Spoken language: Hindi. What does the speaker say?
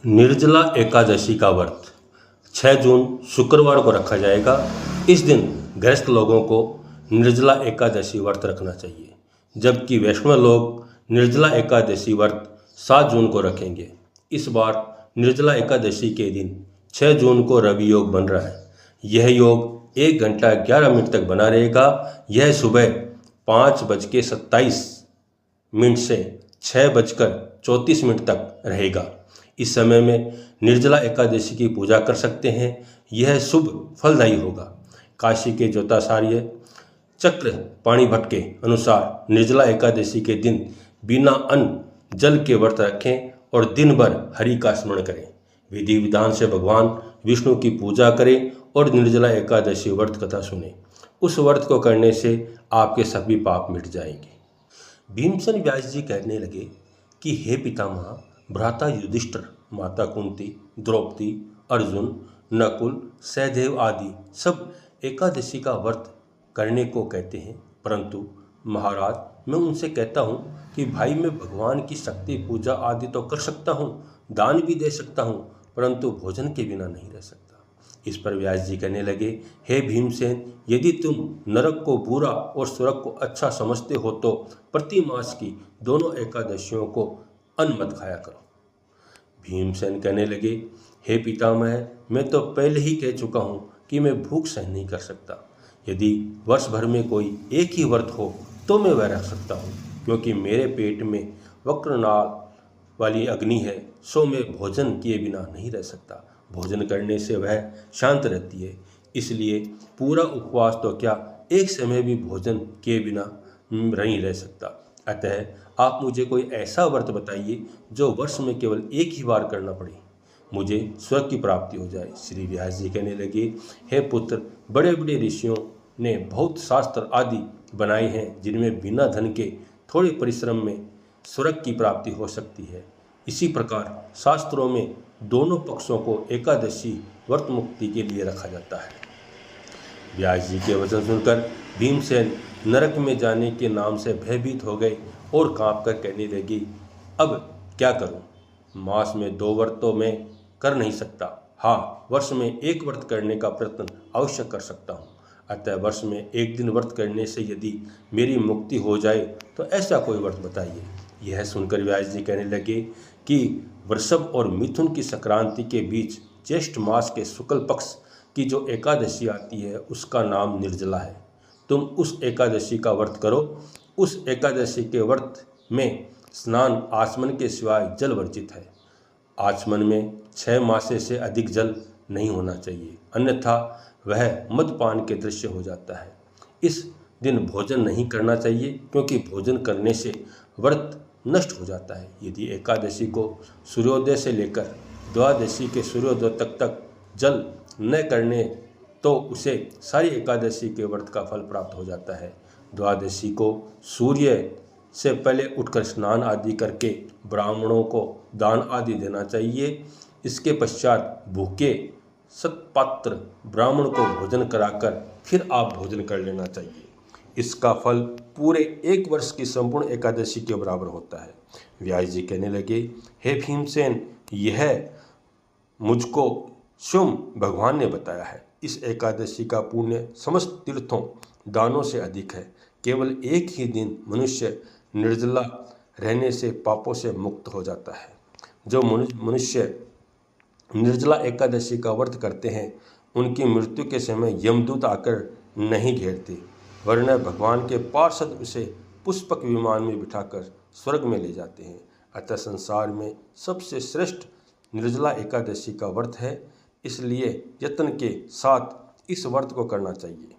निर्जला एकादशी का व्रत 6 जून शुक्रवार को रखा जाएगा। इस दिन गृहस्थ लोगों को निर्जला एकादशी व्रत रखना चाहिए, जबकि वैष्णव लोग निर्जला एकादशी व्रत 7 जून को रखेंगे। इस बार निर्जला एकादशी के दिन 6 जून को रवि योग बन रहा है। यह योग 1 घंटा 11 मिनट तक बना रहेगा। यह सुबह 5:27 से 6:34 तक रहेगा। इस समय में निर्जला एकादशी की पूजा कर सकते हैं। यह शुभ फलदायी होगा। काशी के ज्योतिषाचार्य चक्र पाणी भट्ट के अनुसार निर्जला एकादशी के दिन बिना अन्न जल के व्रत रखें और दिन भर हरि का स्मरण करें। विधि विधान से भगवान विष्णु की पूजा करें और निर्जला एकादशी व्रत कथा सुने। उस व्रत को करने से आपके सभी पाप मिट जाएंगे। भीमसेन व्यास जी कहने लगे कि हे पितामह, भ्राता युधिष्ठिर, माता कुंती, द्रौपदी, अर्जुन, नकुल, सहदेव आदि सब एकादशी का व्रत करने को कहते हैं, परंतु महाराज, मैं उनसे कहता हूँ कि भाई, मैं भगवान की शक्ति पूजा आदि तो कर सकता हूँ, दान भी दे सकता हूँ, परंतु भोजन के बिना नहीं रह सकता। इस पर व्यास जी कहने लगे, हे भीमसेन, यदि तुम नरक को बुरा और स्वर्ग को अच्छा समझते हो तो प्रति मास की दोनों एकादशियों को अन्न मत खाया करो। भीमसेन कहने लगे, हे पितामह, मैं तो पहले ही कह चुका हूँ कि मैं भूख सहन नहीं कर सकता। यदि वर्ष भर में कोई एक ही व्रत हो तो मैं वह रख सकता हूँ, क्योंकि मेरे पेट में वक्रनाल वाली अग्नि है, सो मैं भोजन किए बिना नहीं रह सकता। भोजन करने से वह शांत रहती है, इसलिए पूरा उपवास तो क्या, एक समय भी भोजन किए बिना नहीं रह सकता। अतः आप मुझे कोई ऐसा व्रत बताइए जो वर्ष में केवल एक ही बार करना पड़े, मुझे स्वर्ग की प्राप्ति हो जाए। श्री व्यास जी कहने लगे, हे पुत्र, बड़े बड़े ऋषियों ने बहुत शास्त्र आदि बनाए हैं, जिनमें बिना धन के थोड़े परिश्रम में स्वर्ग की प्राप्ति हो सकती है। इसी प्रकार शास्त्रों में दोनों पक्षों को एकादशी व्रत मुक्ति के लिए रखा जाता है। व्यास जी के वचन सुनकर भीमसेन नरक में जाने के नाम से भयभीत हो गए और कांपकर कहने लगे, अब क्या करूं? मास में 2 व्रत तो मैं कर नहीं सकता। हाँ, वर्ष में एक व्रत करने का प्रयत्न अवश्य कर सकता हूँ। अतः वर्ष में एक दिन व्रत करने से यदि मेरी मुक्ति हो जाए तो ऐसा कोई व्रत बताइए। यह सुनकर व्यास जी कहने लगे कि वृषभ और मिथुन की संक्रांति के बीच ज्येष्ठ मास के शुक्ल पक्ष की जो एकादशी आती है, उसका नाम निर्जला है। तुम उस एकादशी का व्रत करो। उस एकादशी के व्रत में स्नान आचमन के सिवाय जल वर्जित है। आचमन में 6 मासे से अधिक जल नहीं होना चाहिए, अन्यथा वह मदपान के दृश्य हो जाता है। इस दिन भोजन नहीं करना चाहिए, क्योंकि भोजन करने से व्रत नष्ट हो जाता है। यदि एकादशी को सूर्योदय से लेकर द्वादशी के सूर्योदय तक जल न करने तो उसे सारी एकादशी के व्रत का फल प्राप्त हो जाता है। द्वादशी को सूर्य से पहले उठकर स्नान आदि करके ब्राह्मणों को दान आदि देना चाहिए। इसके पश्चात भूखे सत्पात्र ब्राह्मण को भोजन कराकर फिर आप भोजन कर लेना चाहिए। इसका फल पूरे 1 वर्ष की संपूर्ण एकादशी के बराबर होता है। व्यास जी कहने लगे, हे भीमसेन, यह मुझको स्वयं भगवान ने बताया है। इस एकादशी का पुण्य समस्त तीर्थों दानों से अधिक है। केवल एक ही दिन मनुष्य निर्जला रहने से पापों से मुक्त हो जाता है। जो मनुष्य निर्जला एकादशी का व्रत करते हैं, उनकी मृत्यु के समय यमदूत आकर नहीं घेरते, वरन भगवान के पार्षद उसे पुष्पक विमान में बिठाकर स्वर्ग में ले जाते हैं। अतः संसार में सबसे श्रेष्ठ निर्जला एकादशी का व्रत है, इसलिए यत्न के साथ इस व्रत को करना चाहिए।